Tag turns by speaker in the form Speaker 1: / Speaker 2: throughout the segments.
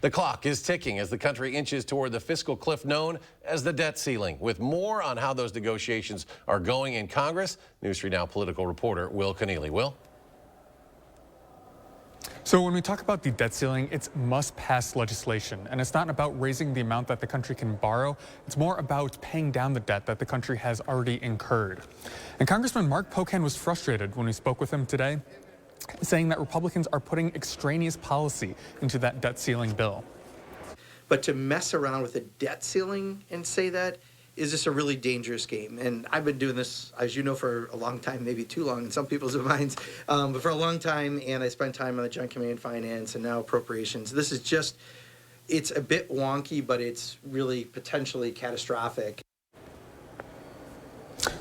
Speaker 1: The clock is ticking as the country inches toward the fiscal cliff known as the debt ceiling. With more on how those negotiations are going in Congress, News 3 Now political reporter Will Keneally. Will?
Speaker 2: So when we talk about the debt ceiling, it's must-pass legislation, and it's not about raising the amount that the country can borrow. It's more about paying down the debt that the country has already incurred. And Congressman Mark Pocan was frustrated when we spoke with him today, saying that Republicans are putting extraneous policy into that debt ceiling bill.
Speaker 3: But to mess around with a debt ceiling and say that is just a really dangerous game. And I've been doing this, as you know, for a long time, maybe too long in some people's minds, but for a long time, and I spent time on the Joint Committee on Finance and now Appropriations. This is just, it's a bit wonky, but it's really potentially catastrophic.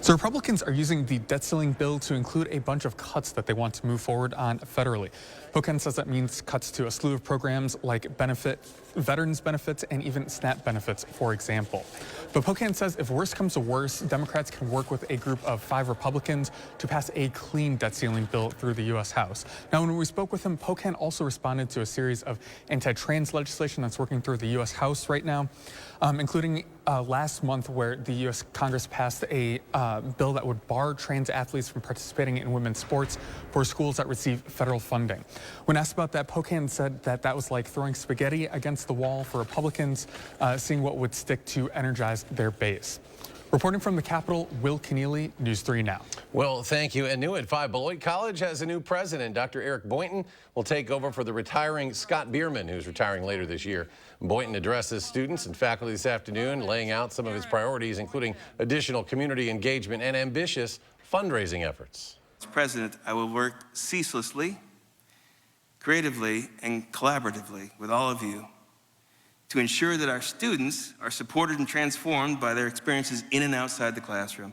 Speaker 2: So Republicans are using the debt ceiling bill to include a bunch of cuts that they want to move forward on federally. Pocan says that means cuts to a slew of programs like veterans benefits and even SNAP benefits, for example. But Pocan says if worse comes to worse, Democrats can work with a group of 5 Republicans to pass a clean debt ceiling bill through the U.S. House. Now, when we spoke with him, Pocan also responded to a series of anti-trans legislation that's working through the U.S. House right now, including last month where the U.S. Congress passed a bill that would bar trans athletes from participating in women's sports for schools that receive federal funding. When asked about that, Pocan said that that was like throwing spaghetti against the wall for Republicans, seeing what would stick to energize their base. Reporting from the Capitol, Will Keneally, News 3 Now.
Speaker 1: Well, thank you. And new at 5, Beloit College has a new president. Dr. Eric Boynton will take over for the retiring Scott Bierman, who's retiring later this year. Boynton addresses students and faculty this afternoon, laying out some of his priorities, including additional community engagement and ambitious fundraising efforts.
Speaker 4: As president, I will work ceaselessly, creatively, and collaboratively with all of you to ensure that our students are supported and transformed by their experiences in and outside the classroom,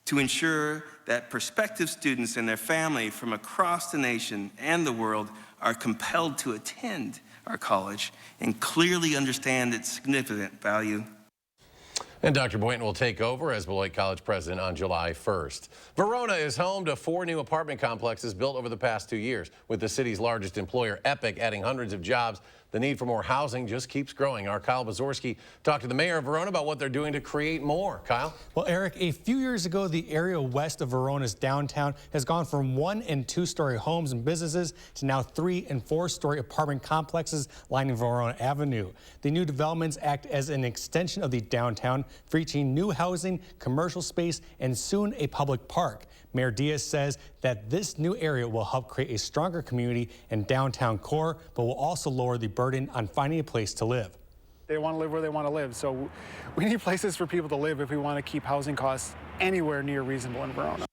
Speaker 4: to ensure that prospective students and their family from across the nation and the world are compelled to attend our college and clearly understand its significant value.
Speaker 1: And Dr. Boynton will take over as Beloit College president on July 1st. Verona is home to 4 new apartment complexes built over the past 2 years. With the city's largest employer, Epic, adding hundreds of jobs, the need for more housing just keeps growing. Our Kyle Bazorski talked to the mayor of Verona about what they're doing to create more. Kyle?
Speaker 5: Well, Eric, a few years ago, the area west of Verona's downtown has gone from 1- and 2-story homes and businesses to now 3- and 4-story apartment complexes lining Verona Avenue. The new developments act as an extension of the downtown, featuring new housing, commercial space, and soon a public park. Mayor Diaz says that this new area will help create a stronger community and downtown core, but will also lower the burden on finding a place to live.
Speaker 6: They want to live where they want to live, so we need places for people to live if we want to keep housing costs anywhere near reasonable in Verona.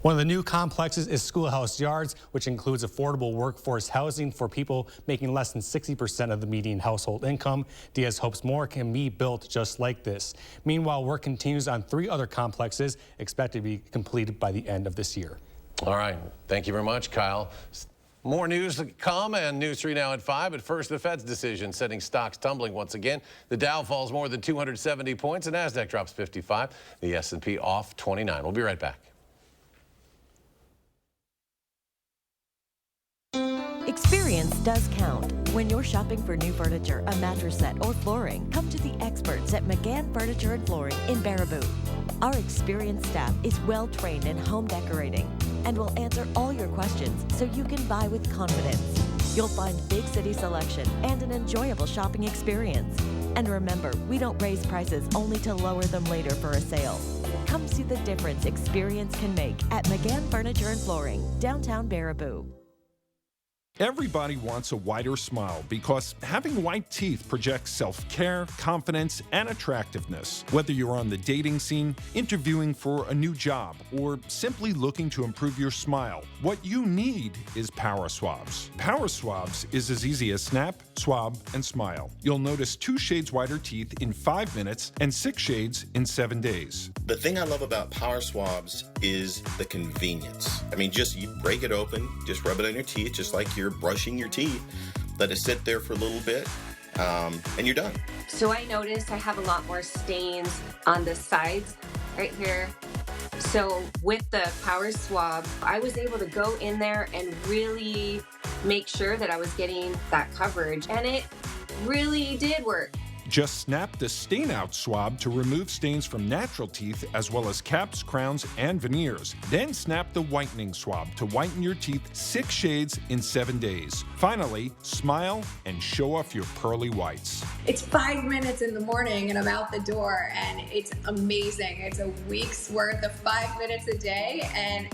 Speaker 5: One of the new complexes is Schoolhouse Yards, which includes affordable workforce housing for people making less than 60% of the median household income. Diaz hopes more can be built just like this. Meanwhile, work continues on 3 other complexes expected to be completed by the end of this year.
Speaker 1: All right. Thank you very much, Kyle. More news to come, and News 3 Now at 5. But first, the Fed's decision setting stocks tumbling once again. The Dow falls more than 270 points, and NASDAQ drops 55. The S&P off 29. We'll be right back.
Speaker 7: Experience does count. When you're shopping for new furniture, a mattress set, or flooring, come to the experts at McGann Furniture and Flooring in Baraboo. Our experienced staff is well-trained in home decorating and will answer all your questions so you can buy with confidence. You'll find big city selection and an enjoyable shopping experience. And remember, we don't raise prices only to lower them later for a sale. Come see the difference experience can make at McGann Furniture and Flooring, downtown Baraboo.
Speaker 8: Everybody wants a whiter smile because having white teeth projects self-care, confidence, and attractiveness. Whether you're on the dating scene, interviewing for a new job, or simply looking to improve your smile, what you need is Power Swabs. Power Swabs is as easy as snap, swab, and smile. You'll notice 2 shades whiter teeth in 5 minutes and 6 shades in 7 days.
Speaker 9: The thing I love about Power Swabs is the convenience. I mean, just you break it open, just rub it on your teeth, just like you're brushing your teeth. Let it sit there for a little bit, and you're done.
Speaker 10: So I noticed I have a lot more stains on the sides right here. So with the Power Swab, I was able to go in there and really make sure that I was getting that coverage. And it really did work.
Speaker 8: Just snap the stain out swab to remove stains from natural teeth as well as caps, crowns, and veneers. Then snap the whitening swab to whiten your teeth 6 shades in 7 days. Finally, smile and show off your pearly whites.
Speaker 11: It's 5 minutes in the morning and I'm out the door, and it's amazing. It's a week's worth of 5 minutes a day, and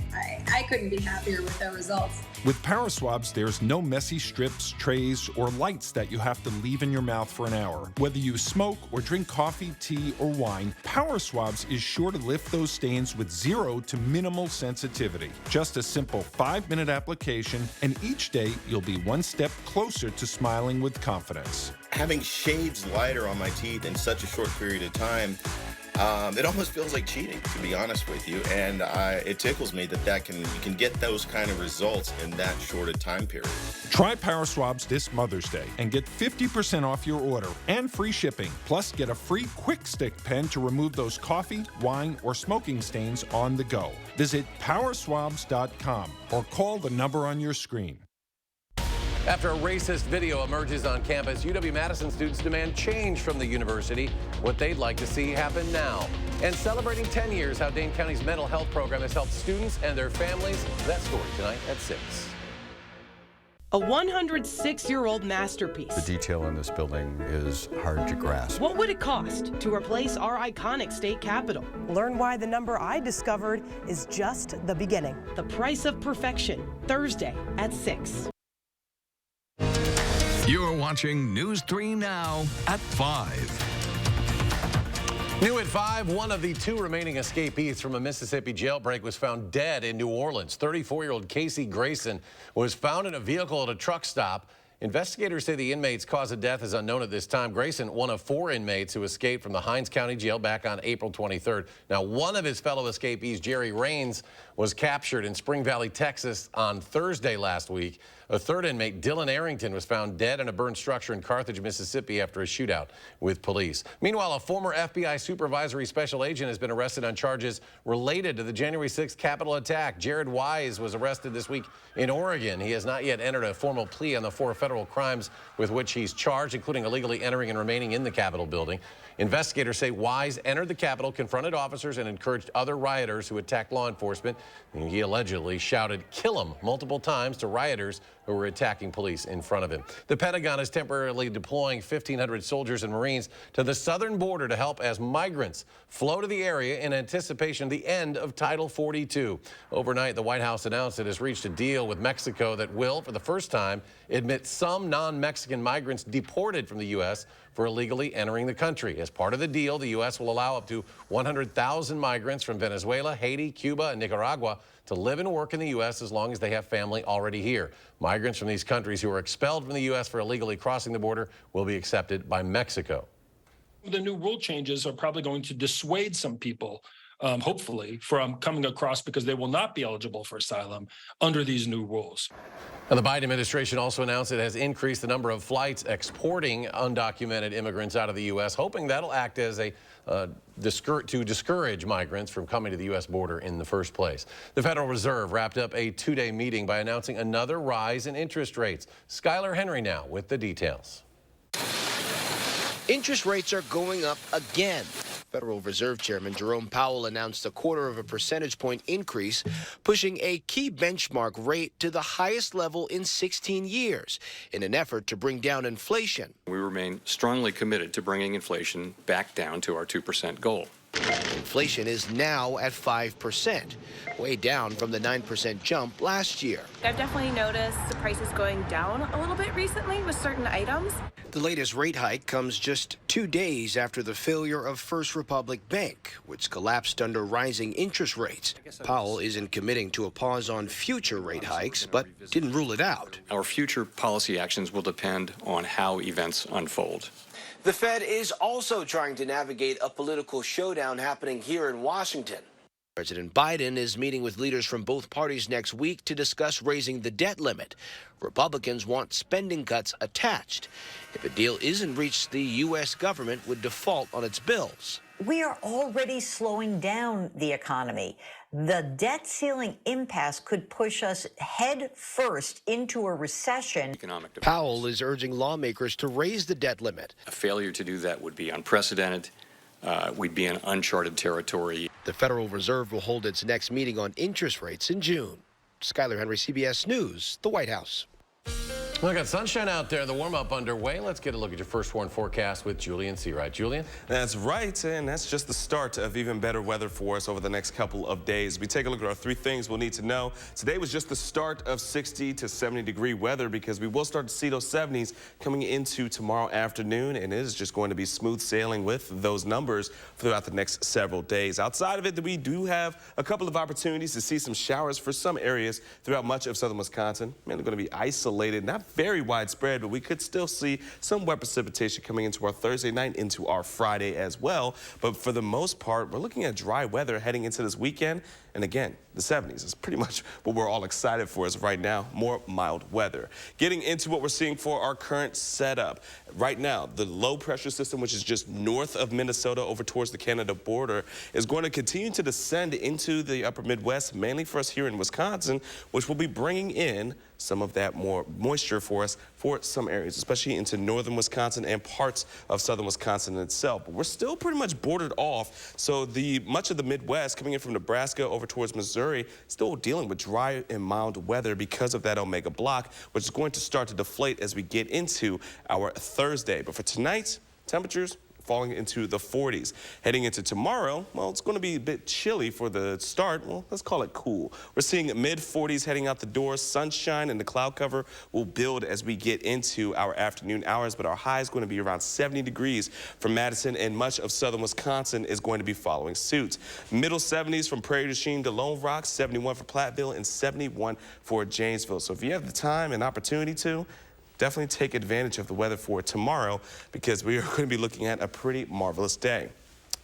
Speaker 11: I couldn't be happier with the results.
Speaker 8: With Power Swabs, there's no messy strips, trays, or lights that you have to leave in your mouth for an hour. Whether you smoke or drink coffee, tea, or wine, Power Swabs is sure to lift those stains with 0 to minimal sensitivity. Just a simple 5-minute application, and each day you'll be one step closer to smiling with confidence.
Speaker 9: Having shades lighter on my teeth in such a short period of time, it almost feels like cheating, to be honest with you. And it tickles me that you can get those kind of results in that short a time period.
Speaker 8: Try Power Swabs this Mother's Day and get 50% off your order and free shipping. Plus, get a free quick stick pen to remove those coffee, wine, or smoking stains on the go. Visit powerswabs.com or call the number on your screen.
Speaker 1: After a racist video emerges on campus, UW-Madison students demand change from the university, what they'd like to see happen now. And celebrating 10 years, how Dane County's mental health program has helped students and their families. That story tonight at 6.
Speaker 12: A 106-year-old masterpiece.
Speaker 13: The detail in this building is hard to grasp.
Speaker 12: What would it cost to replace our iconic state capitol?
Speaker 14: Learn why the number I discovered is just the beginning.
Speaker 12: The Price of Perfection, Thursday at 6.
Speaker 15: You're watching News 3 Now at 5.
Speaker 1: New at 5, one of the 2 remaining escapees from a Mississippi jailbreak was found dead in New Orleans. 34-year-old Casey Grayson was found in a vehicle at a truck stop. Investigators say the inmate's cause of death is unknown at this time. Grayson, one of 4 inmates who escaped from the Hinds County Jail back on April 23rd. Now, one of his fellow escapees, Jerry Raines, was captured in Spring Valley, Texas on Thursday last week. A 3rd inmate, Dylan Arrington, was found dead in a burned structure in Carthage, Mississippi after a shootout with police. Meanwhile, a former FBI supervisory special agent has been arrested on charges related to the January 6th Capitol attack. Jared Wise was arrested this week in Oregon. He has not yet entered a formal plea on the 4 federal crimes with which he's charged, including illegally entering and remaining in the Capitol building. Investigators say Wise entered the Capitol, confronted officers, and encouraged other rioters who attacked law enforcement. He allegedly shouted, "Kill him," multiple times to rioters who were attacking police in front of him. The Pentagon is temporarily deploying 1,500 soldiers and Marines to the southern border to help as migrants flow to the area in anticipation of the end of Title 42. Overnight, the White House announced it has reached a deal with Mexico that will, for the first time, admit some non-Mexican migrants deported from the U.S. for illegally entering the country. As part of the deal, the U.S. will allow up to 100,000 migrants from Venezuela, Haiti, Cuba, and Nicaragua to live and work in the U.S. as long as they have family already here. Migrants from these countries who are expelled from the U.S. for illegally crossing the border will be accepted by Mexico.
Speaker 16: The new rule changes are probably going to dissuade some people, hopefully, from coming across because they will not be eligible for asylum under these new rules.
Speaker 1: And the Biden administration also announced it has increased the number of flights exporting undocumented immigrants out of the U.S., hoping that'll act as a to discourage migrants from coming to the U.S. border in the first place. The Federal Reserve wrapped up a 2-day meeting by announcing another rise in interest rates. Skylar Henry now with the details.
Speaker 17: Interest rates are going up again. Federal Reserve Chairman Jerome Powell announced a 0.25 percentage point increase, pushing a key benchmark rate to the highest level in 16 years in an effort to bring down inflation.
Speaker 18: We remain strongly committed to bringing inflation back down to our 2% goal.
Speaker 17: Inflation is now at 5%, way down from the 9% jump last year.
Speaker 19: I've definitely noticed the prices going down a little bit recently with certain items.
Speaker 17: The latest rate hike comes just 2 days after the failure of First Republic Bank, which collapsed under rising interest rates. Powell isn't committing to a pause on future rate hikes, but didn't rule it out.
Speaker 18: Our future policy actions will depend on how events unfold.
Speaker 17: The Fed is also trying to navigate a political showdown happening here in Washington. President Biden is meeting with leaders from both parties next week to discuss raising the debt limit. Republicans want spending cuts attached. If a deal isn't reached, the U.S. government would default on its bills.
Speaker 20: We are already slowing down the economy. the debt ceiling impasse could push us head first into a recession.
Speaker 17: Powell is urging lawmakers to raise the debt limit.
Speaker 18: A failure to do that would be unprecedented. We'd be in uncharted territory.
Speaker 17: The Federal Reserve will hold its next meeting on interest rates in June. Skyler Henry, CBS News, the White House.
Speaker 1: Well, I got sunshine out there, the warm-up underway. Let's get a look at your first warn forecast with Julian Seawright. Julian?
Speaker 21: That's right, and that's just the start of even better weather for us over the next couple of days. We take a look at our 3 things we'll need to know. Today was just the start of 60 to 70 degree weather because we will start to see those 70s coming into tomorrow afternoon, and it is just going to be smooth sailing with those numbers throughout the next several days. Outside of it, we do have a couple of opportunities to see some showers for some areas throughout much of southern Wisconsin. Mainly going to be isolated, not very widespread, but we could still see some wet precipitation coming into our Thursday night, into our Friday as well. But for the most part, we're looking at dry weather heading into this weekend. And again, the 70s is pretty much what we're all excited for as of right now, more mild weather. Getting into what we're seeing for our current setup. Right now, the low pressure system, which is just north of Minnesota over towards the Canada border, is going to continue to descend into the upper Midwest, mainly for us here in Wisconsin, which will be bringing in some of that more moisture for us for some areas, especially into northern Wisconsin and parts of southern Wisconsin itself. But we're still pretty much bordered off, so much of the Midwest coming in from Nebraska over towards Missouri still dealing with dry and mild weather because of that Omega block, which is going to start to deflate as we get into our Thursday. But for tonight, temperatures falling into the 40s. Heading into tomorrow, well, it's going to be a bit chilly for the start. Well, let's call it cool. We're seeing mid-40s heading out the door. Sunshine and the cloud cover will build as we get into our afternoon hours, but our high is going to be around 70 degrees for Madison, and much of southern Wisconsin is going to be following suit. Middle 70s from Prairie du Chien to Lone Rock, 71 for Platteville, and 71 for Janesville. So if you have the time and opportunity to, definitely take advantage of the weather for tomorrow because we are going to be looking at a pretty marvelous day.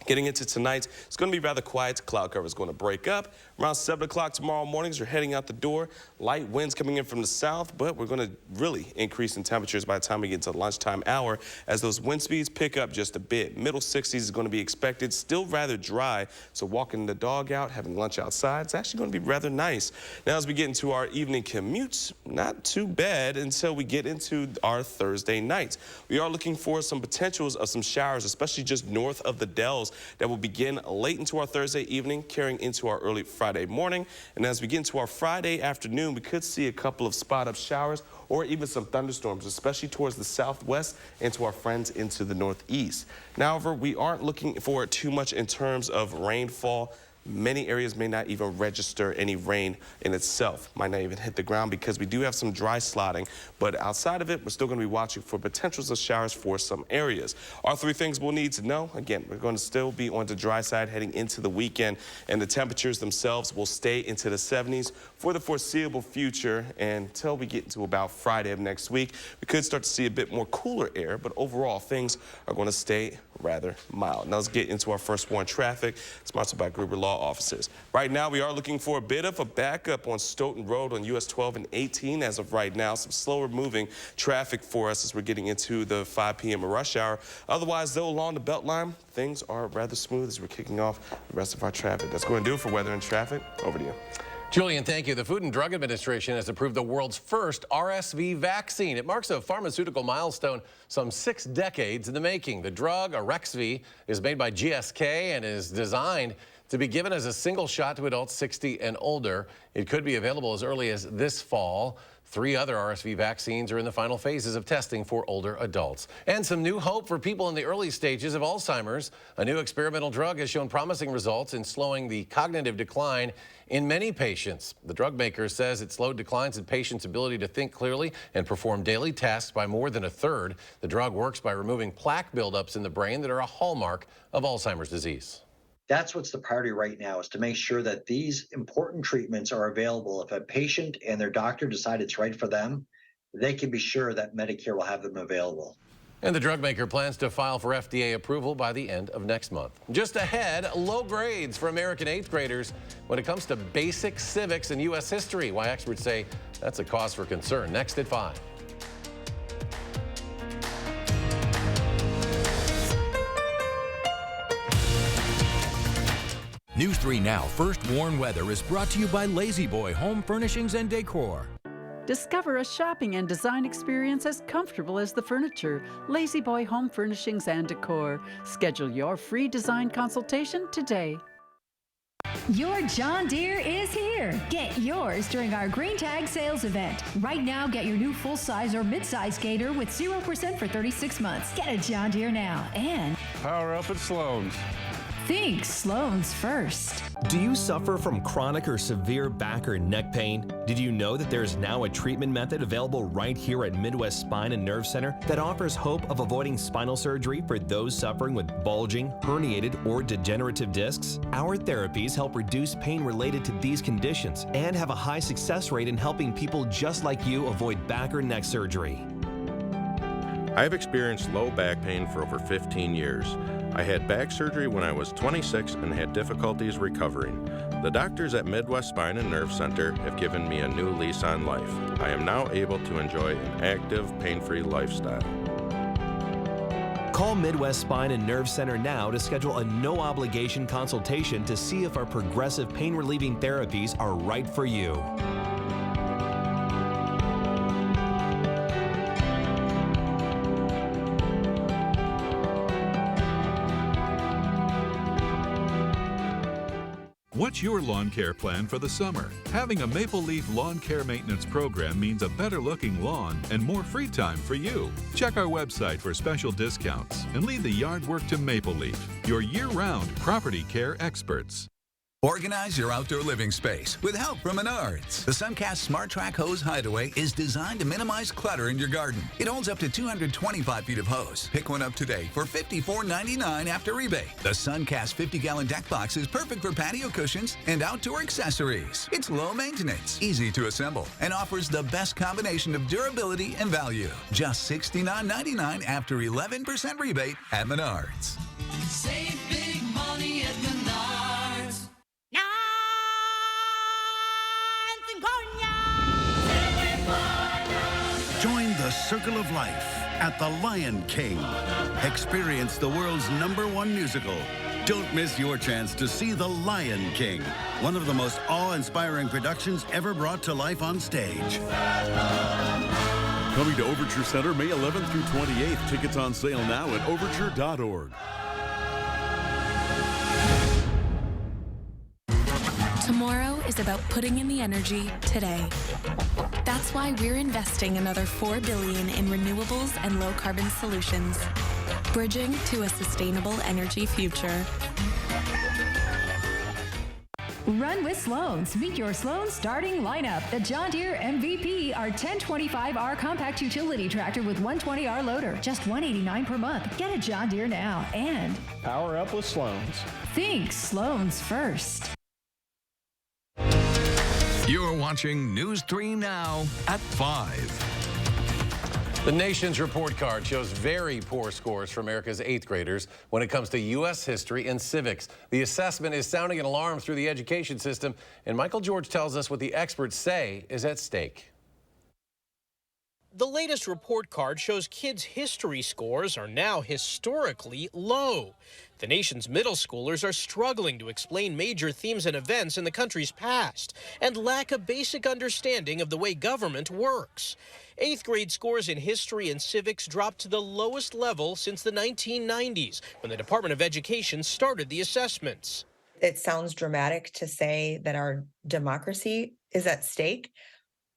Speaker 21: Getting into tonight, it's going to be rather quiet. Cloud cover is going to break up. Around 7 o'clock tomorrow morning as you're heading out the door. Light winds coming in from the south, but we're going to really increase in temperatures by the time we get to the lunchtime hour as those wind speeds pick up just a bit. Middle 60s is going to be expected. Still rather dry, so walking the dog out, having lunch outside, it's actually going to be rather nice. Now as we get into our evening commutes, not too bad until we get into our Thursday night. We are looking for some potentials of some showers, especially just north of the Dells, that will begin late into our Thursday evening, carrying into our early Friday morning. And as we get into our Friday afternoon, we could see a couple of spot-up showers or even some thunderstorms, especially towards the southwest and to our friends into the northeast. Now, however, we aren't looking for too much in terms of rainfall. Many areas may not even register any rain in itself, might not even hit the ground because we do have some dry slotting. But outside of it, we're still going to be watching for potentials of showers for some areas. Our 3 things we'll need to know, again, we're going to still be on the dry side heading into the weekend, and the temperatures themselves will stay into the 70s for the foreseeable future until we get into about Friday of next week. We could start to see a bit more cooler air, but overall things are going to stay rather mild. Now let's get into our first warn traffic, sponsored by Gruber Law Offices. Right now we are looking for a bit of a backup on Stoughton Road on US 12 and 18 as of right now. Some slower moving traffic for us as we're getting into the 5 p.m. rush hour. Otherwise, though, along the Beltline, things are rather smooth as we're kicking off the rest of our traffic. That's going to do it for weather and traffic. Over to you.
Speaker 1: Julian, thank you. The Food and Drug Administration has approved the world's first RSV vaccine. It marks a pharmaceutical milestone some 6 decades in the making. The drug, Arexvy, is made by GSK and is designed to be given as a single shot to adults 60 and older. It could be available as early as this fall. 3 other RSV vaccines are in the final phases of testing for older adults. And some new hope for people in the early stages of Alzheimer's. A new experimental drug has shown promising results in slowing the cognitive decline in many patients. The drug maker says it slowed declines in patients' ability to think clearly and perform daily tasks by more than 1/3. The drug works by removing plaque buildups in the brain that are a hallmark of Alzheimer's disease.
Speaker 22: That's what's the priority right now, is to make sure that these important treatments are available. If a patient and their doctor decide it's right for them, they can be sure that Medicare will have them available.
Speaker 1: And the drug maker plans to file for FDA approval by the end of next month. Just ahead, low grades for American 8th graders when it comes to basic civics and U.S. history. Why experts say that's a cause for concern. Next at 5.
Speaker 15: News 3 Now First Warn Weather is brought to you by Lazy Boy Home Furnishings and Decor.
Speaker 2: Discover a shopping and design experience as comfortable as the furniture. Lazy Boy Home Furnishings and Decor. Schedule your free design consultation today.
Speaker 3: Your John Deere is here. Get yours during our Green Tag sales event. Right now, get your new full-size or mid-size gator with 0% for 36 months. Get a John Deere now. And
Speaker 23: power up at Sloan's.
Speaker 3: Think Sloan's first.
Speaker 24: Do you suffer from chronic or severe back or neck pain? Did you know that there is now a treatment method available right here at Midwest Spine and Nerve Center that offers hope of avoiding spinal surgery for those suffering with bulging, herniated, or degenerative discs? Our therapies help reduce pain related to these conditions and have a high success rate in helping people just like you avoid back or neck surgery.
Speaker 25: I've experienced low back pain for over 15 years. I had back surgery when I was 26 and had difficulties recovering. The doctors at Midwest Spine and Nerve Center have given me a new lease on life. I am now able to enjoy an active, pain-free lifestyle.
Speaker 24: Call Midwest Spine and Nerve Center now to schedule a no-obligation consultation to see if our progressive pain-relieving therapies are right for you.
Speaker 26: What's your lawn care plan for the summer? Having a Maple Leaf lawn care maintenance program means a better looking lawn and more free time for you. Check our website for special discounts and leave the yard work to Maple Leaf, your year-round property care experts.
Speaker 15: Organize your outdoor living space with help from Menards. The Suncast Smart Track Hose Hideaway is designed to minimize clutter in your garden. It holds up to 225 feet of hose. Pick one up today for $54.99 after rebate. The Suncast 50-gallon deck box is perfect for patio cushions and outdoor accessories. It's low maintenance, easy to assemble, and offers the best combination of durability and value. Just $69.99 after 11% rebate at Menards.
Speaker 27: Save big money at Menards.
Speaker 28: Join the circle of life at the Lion King. Experience the world's #1 musical. Don't miss your chance to see The Lion King, one of the most awe-inspiring productions ever brought to life on stage.
Speaker 29: Coming to Overture Center May 11th through 28th. Tickets on sale now at overture.org.
Speaker 30: Tomorrow is about putting in the energy today. That's why we're investing another $4 billion in renewables and low-carbon solutions, bridging to a sustainable energy future.
Speaker 3: Run with Sloan's. Meet your Sloan's starting lineup. The John Deere MVP, our 1025R compact utility tractor with 120R loader. Just $189 per month. Get a John Deere now. And
Speaker 6: power up with Sloan's.
Speaker 3: Think Sloan's first.
Speaker 15: You're watching News 3 Now at 5.
Speaker 1: The Nation's report card shows very poor scores for America's 8th graders when it comes to U.S. history and civics. The assessment is sounding an alarm through the education system, and Michael George tells us what the experts say is at stake.
Speaker 31: The latest report card shows kids' history scores are now historically low. The nation's middle schoolers are struggling to explain major themes and events in the country's past and lack a basic understanding of the way government works. 8th grade scores in history and civics dropped to the lowest level since the 1990s, when the Department of Education started the assessments.
Speaker 32: It sounds dramatic to say that our democracy is at stake,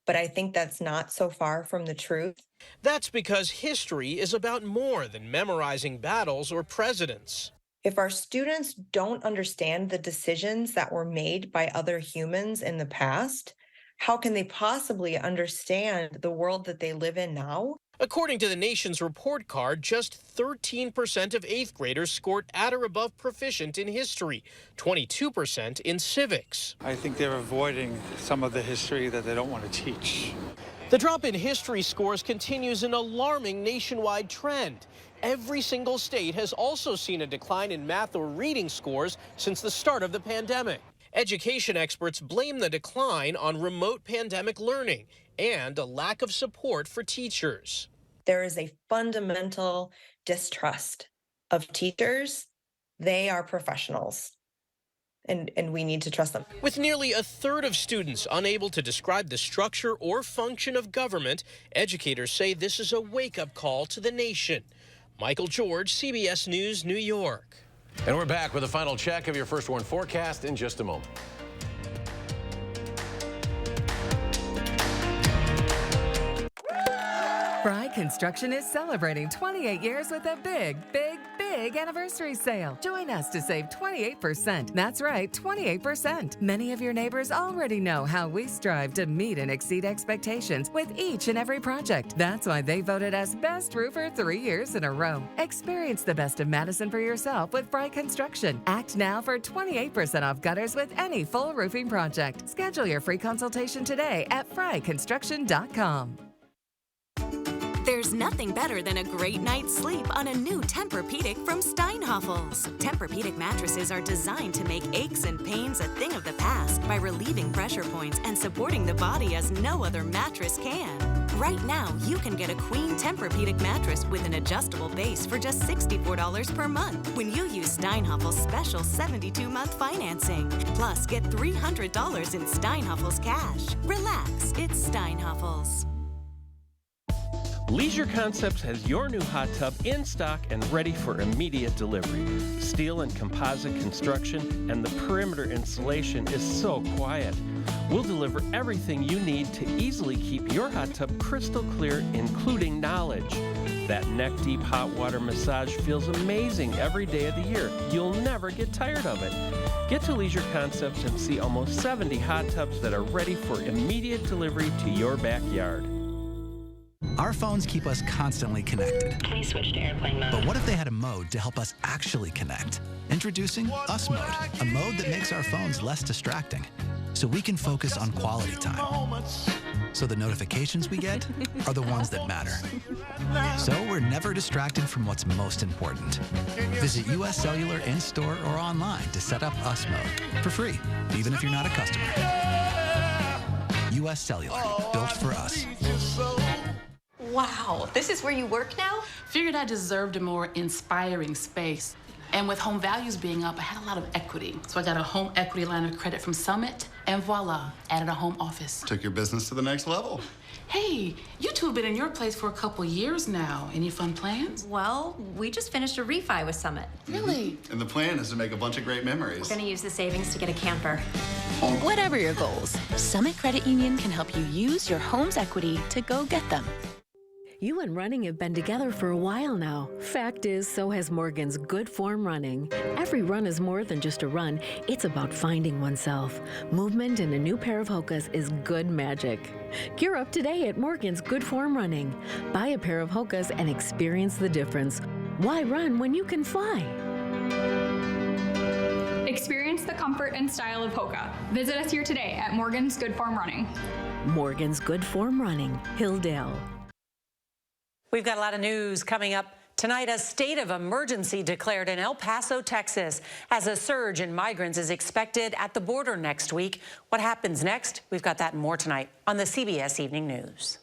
Speaker 32: but I think that's not so far from the truth.
Speaker 31: That's because history is about more than memorizing battles or presidents.
Speaker 32: If our students don't understand the decisions that were made by other humans in the past, how can they possibly understand the world that they live in now?
Speaker 31: According to the nation's report card, just 13% of 8th graders scored at or above proficient in history, 22% in civics.
Speaker 6: I think they're avoiding some of the history that they don't want to teach.
Speaker 31: The drop in history scores continues an alarming nationwide trend. Every single state has also seen a decline in math or reading scores since the start of the pandemic. Education experts blame the decline on remote pandemic learning and a lack of support for teachers.
Speaker 32: There is a fundamental distrust of teachers. They are professionals. and we need to trust them.
Speaker 31: With nearly a third of students unable to describe the structure or function of government, educators say this is a wake-up call to the nation. Michael George, CBS News, New York.
Speaker 1: And we're back with a final check of your First Warn forecast in just a moment.
Speaker 4: Fry Construction is celebrating 28 years with a big anniversary sale. Join us to save 28%. That's right, 28%. Many of your neighbors already know how we strive to meet and exceed expectations with each and every project. That's why they voted us Best Roofer 3 years in a row. Experience the best of Madison for yourself with Fry Construction. Act now for 28% off gutters with any full roofing project. Schedule your free consultation today at fryconstruction.com.
Speaker 5: There's nothing better than a great night's sleep on a new Tempur-Pedic from Steinhafels. Tempur-Pedic mattresses are designed to make aches and pains a thing of the past by relieving pressure points and supporting the body as no other mattress can. Right now, you can get a queen Tempur-Pedic mattress with an adjustable base for just $64 per month when you use Steinhafels' special 72-month financing. Plus, get $300 in Steinhafels cash. Relax, it's Steinhafels.
Speaker 7: Leisure Concepts has your new hot tub in stock and ready for immediate delivery. Steel and composite construction and the perimeter insulation is so quiet. We'll deliver everything you need to easily keep your hot tub crystal clear, including knowledge. That neck-deep hot water massage feels amazing every day of the year. You'll never get tired of it. Get to Leisure Concepts and see almost 70 hot tubs that are ready for immediate delivery to your backyard.
Speaker 8: Our phones keep us constantly connected.
Speaker 9: Please switch to airplane mode.
Speaker 8: But what if they had a mode to help us actually connect? Introducing Us Mode, a mode that makes our phones less distracting, so we can focus on quality time. So the notifications we get are the ones that matter. So we're never distracted from what's most important. Visit US Cellular in-store or online to set up Us Mode for free, even if you're not a customer. US Cellular, built for us.
Speaker 10: Wow, this is where you work now?
Speaker 11: Figured I deserved a more inspiring space. And with home values being up, I had a lot of equity. So I got a home equity line of credit from Summit, and voila, added a home office.
Speaker 12: Took your business to the next level.
Speaker 11: Hey, you two have been in your place for a couple years now. Any fun plans?
Speaker 10: Well, we just finished a refi with Summit.
Speaker 11: Really?
Speaker 12: And the plan is to make a bunch of great memories.
Speaker 10: We're gonna use the savings to get a camper.
Speaker 30: Whatever your goals, Summit Credit Union can help you use your home's equity to go get them.
Speaker 13: You and running have been together for a while now. Fact is, so has Morgan's Good Form Running. Every run is more than just a run. It's about finding oneself. Movement in a new pair of Hokas is good magic. Gear up today at Morgan's Good Form Running. Buy a pair of Hokas and experience the difference. Why run when you can fly?
Speaker 14: Experience the comfort and style of Hoka. Visit us here today at Morgan's Good Form Running.
Speaker 13: Morgan's Good Form Running, Hilldale.
Speaker 16: We've got a lot of news coming up tonight. A state of emergency declared in El Paso, Texas, as a surge in migrants is expected at the border next week. What happens next? We've got that and more tonight on the CBS Evening News.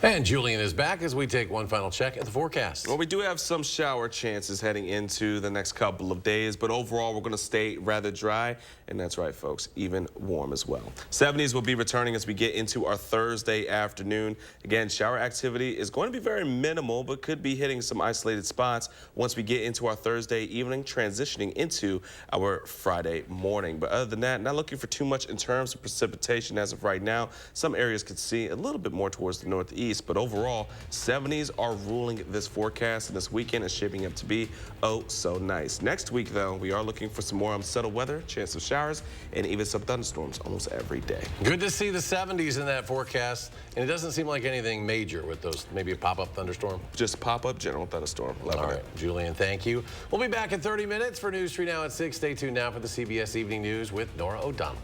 Speaker 1: And Julian is back as we take one final check at the forecast.
Speaker 21: Well, we do have some shower chances heading into the next couple of days, but overall we're going to stay rather dry, and that's right, folks, even warm as well. 70s will be returning as we get into our Thursday afternoon. Again, shower activity is going to be very minimal, but could be hitting some isolated spots once we get into our Thursday evening, transitioning into our Friday morning. But other than that, not looking for too much in terms of precipitation as of right now. Some areas could see a little bit more towards the northeast. But overall, 70s are ruling this forecast, and this weekend is shaping up to be oh so nice. Next week, though, we are looking for some more unsettled weather, chance of showers, and even some thunderstorms almost every day.
Speaker 1: Good to see the 70s in that forecast, and it doesn't seem like anything major with those, maybe a pop-up thunderstorm.
Speaker 21: Just pop-up general thunderstorm.
Speaker 1: All right, Julian, thank you. We'll be back in 30 minutes for News 3 Now at 6. Stay tuned now for the CBS Evening News with Nora O'Donnell.